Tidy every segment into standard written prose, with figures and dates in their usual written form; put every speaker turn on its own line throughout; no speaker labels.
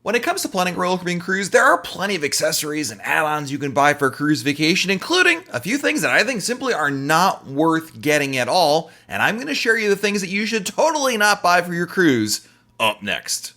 When it comes to planning a Royal Caribbean cruise, there are plenty of accessories and add-ons you can buy for a cruise vacation, including a few things that I think simply are not worth getting at all, and I'm going to share you the things that you should totally not buy for your cruise up next.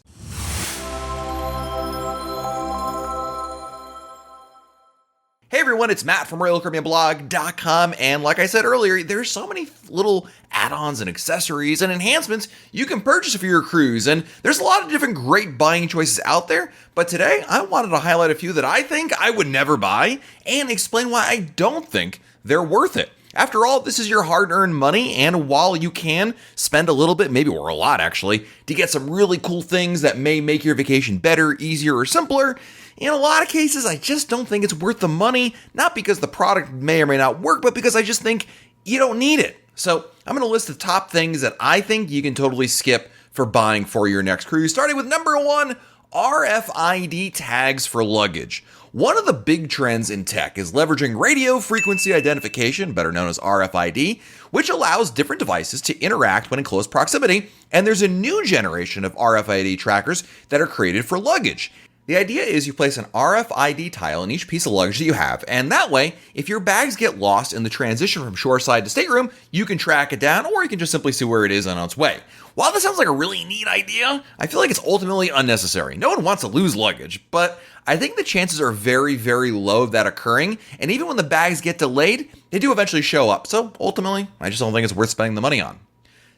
Hey everyone, it's Matt from RoyalCaribbeanBlog.com, and like I said earlier, there's so many little add-ons and accessories and enhancements you can purchase for your cruise, and there's a lot of different great buying choices out there, but today I wanted to highlight a few that I think I would never buy and explain why I don't think they're worth it. After all, this is your hard-earned money, and while you can spend a little bit, maybe or a lot actually, to get some really cool things that may make your vacation better, easier, or simpler, in a lot of cases, I just don't think it's worth the money, not because the product may or may not work, but because I just think you don't need it. So I'm going to list the top things that I think you can totally skip for buying for your next cruise, starting with number 1, RFID tags for luggage. One of the big trends in tech is leveraging radio frequency identification, better known as RFID, which allows different devices to interact when in close proximity, and there's a new generation of RFID trackers that are created for luggage. The idea is you place an RFID tile in each piece of luggage that you have, and that way, if your bags get lost in the transition from shoreside to stateroom, you can track it down, or you can just simply see where it is on its way. While this sounds like a really neat idea, I feel like it's ultimately unnecessary. No one wants to lose luggage, but I think the chances are very, very low of that occurring, and even when the bags get delayed, they do eventually show up, so ultimately, I just don't think it's worth spending the money on.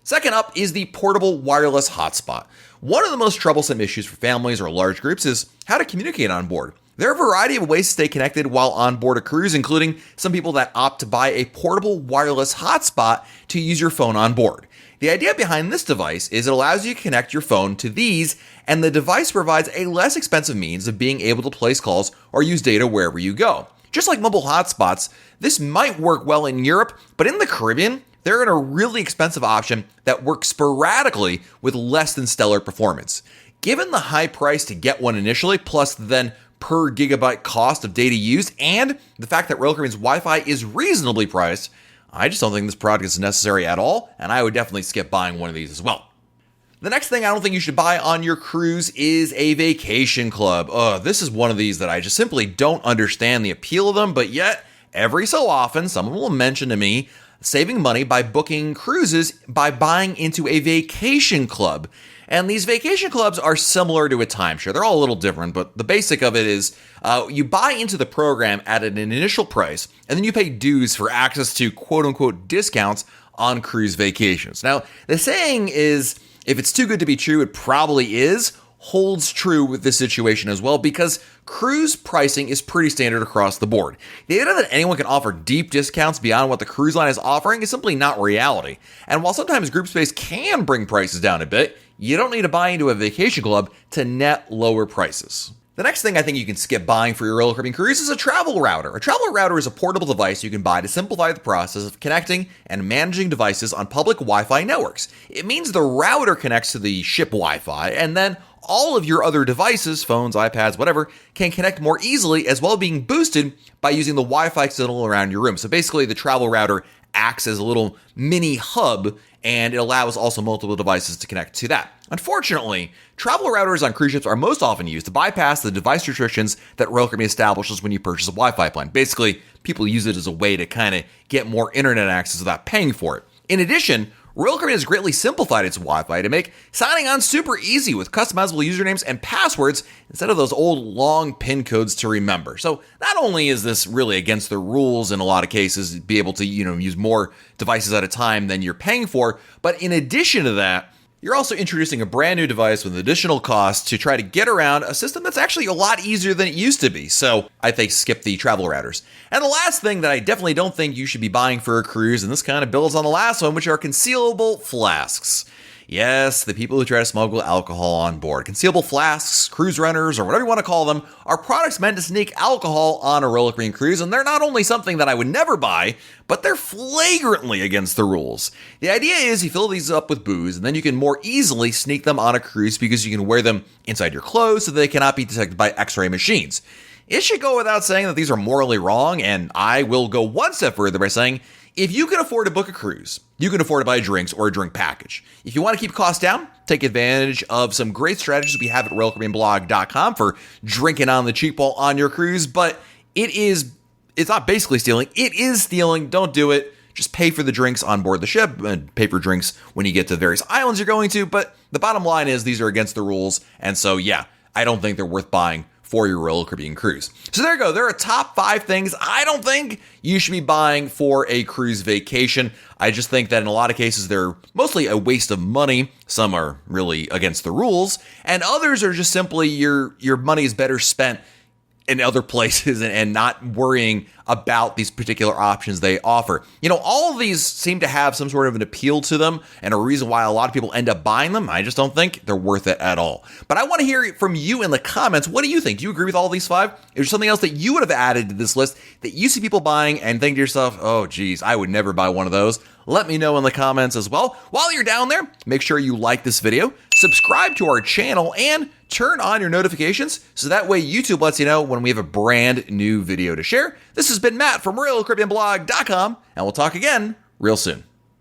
Second up is the portable wireless hotspot. One of the most troublesome issues for families or large groups is how to communicate on board. There are a variety of ways to stay connected while on board a cruise, including some people that opt to buy a portable wireless hotspot to use your phone on board. The idea behind this device is it allows you to connect your phone to these, and the device provides a less expensive means of being able to place calls or use data wherever you go. Just like mobile hotspots, this might work well in Europe, but in the Caribbean, they're a really expensive option that works sporadically with less than stellar performance. Given the high price to get one initially, plus the then per gigabyte cost of data used, and the fact that Royal Caribbean's Wi-Fi is reasonably priced, I just don't think this product is necessary at all, and I would definitely skip buying one of these as well. The next thing I don't think you should buy on your cruise is a vacation club. This is one of these that I just simply don't understand the appeal of them, but yet every so often someone will mention to me saving money by booking cruises by buying into a vacation club. And these vacation clubs are similar to a timeshare. They're all a little different, but the basic of it is you buy into the program at an initial price, and then you pay dues for access to quote-unquote discounts on cruise vacations. Now, the saying is, if it's too good to be true, it probably is, holds true with this situation as well, because cruise pricing is pretty standard across the board. The idea that anyone can offer deep discounts beyond what the cruise line is offering is simply not reality. And while sometimes group space can bring prices down a bit, you don't need to buy into a vacation club to net lower prices. The next thing I think you can skip buying for your Royal Caribbean cruise is a travel router. A travel router is a portable device you can buy to simplify the process of connecting and managing devices on public Wi-Fi networks. It means the router connects to the ship Wi-Fi, and then all of your other devices, phones, iPads, whatever, can connect more easily, as well as being boosted by using the Wi-Fi signal around your room. So basically, the travel router acts as a little mini hub, and it allows also multiple devices to connect to that. Unfortunately, travel routers on cruise ships are most often used to bypass the device restrictions that Royal Caribbean establishes when you purchase a Wi-Fi plan. Basically, people use it as a way to kind of get more internet access without paying for it. In addition, Royal Caribbean has greatly simplified its Wi-Fi to make signing on super easy with customizable usernames and passwords instead of those old long PIN codes to remember. So not only is this really against the rules in a lot of cases, be able to use more devices at a time than you're paying for, but in addition to that, you're also introducing a brand new device with additional costs to try to get around a system that's actually a lot easier than it used to be. So I think skip the travel routers. And the last thing that I definitely don't think you should be buying for a cruise, and this kind of builds on the last one, which are concealable flasks. Yes, the people who try to smuggle alcohol on board. Concealable flasks, cruise runners, or whatever you want to call them, are products meant to sneak alcohol on a Royal Caribbean cruise, and they're not only something that I would never buy, but they're flagrantly against the rules. The idea is you fill these up with booze, and then you can more easily sneak them on a cruise because you can wear them inside your clothes so they cannot be detected by X-ray machines. It should go without saying that these are morally wrong, and I will go one step further by saying If you can afford to book a cruise, you can afford to buy drinks or a drink package. If you want to keep costs down, take advantage of some great strategies we have at RoyalCaribbeanBlog.com for drinking on the cheap while on your cruise. But it's not basically stealing. It is stealing. Don't do it. Just pay for the drinks on board the ship and pay for drinks when you get to the various islands you're going to. But the bottom line is these are against the rules. And so, yeah, I don't think they're worth buying for your Royal Caribbean cruise. So there you go. There are top 5 things I don't think you should be buying for a cruise vacation. I just think that in a lot of cases, they're mostly a waste of money. Some are really against the rules, and others are just simply your money is better spent in other places and not worrying about these particular options they offer. You know, all of these seem to have some sort of an appeal to them and a reason why a lot of people end up buying them. I just don't think they're worth it at all. But I want to hear from you in the comments. What do you think? Do you agree with all these 5? Is there something else that you would have added to this list that you see people buying and think to yourself, oh, geez, I would never buy one of those? Let me know in the comments as well. While you're down there, make sure you like this video, subscribe to our channel, and turn on your notifications so that way YouTube lets you know when we have a brand new video to share. This has been Matt from RoyalCaribbeanBlog.com, and we'll talk again real soon.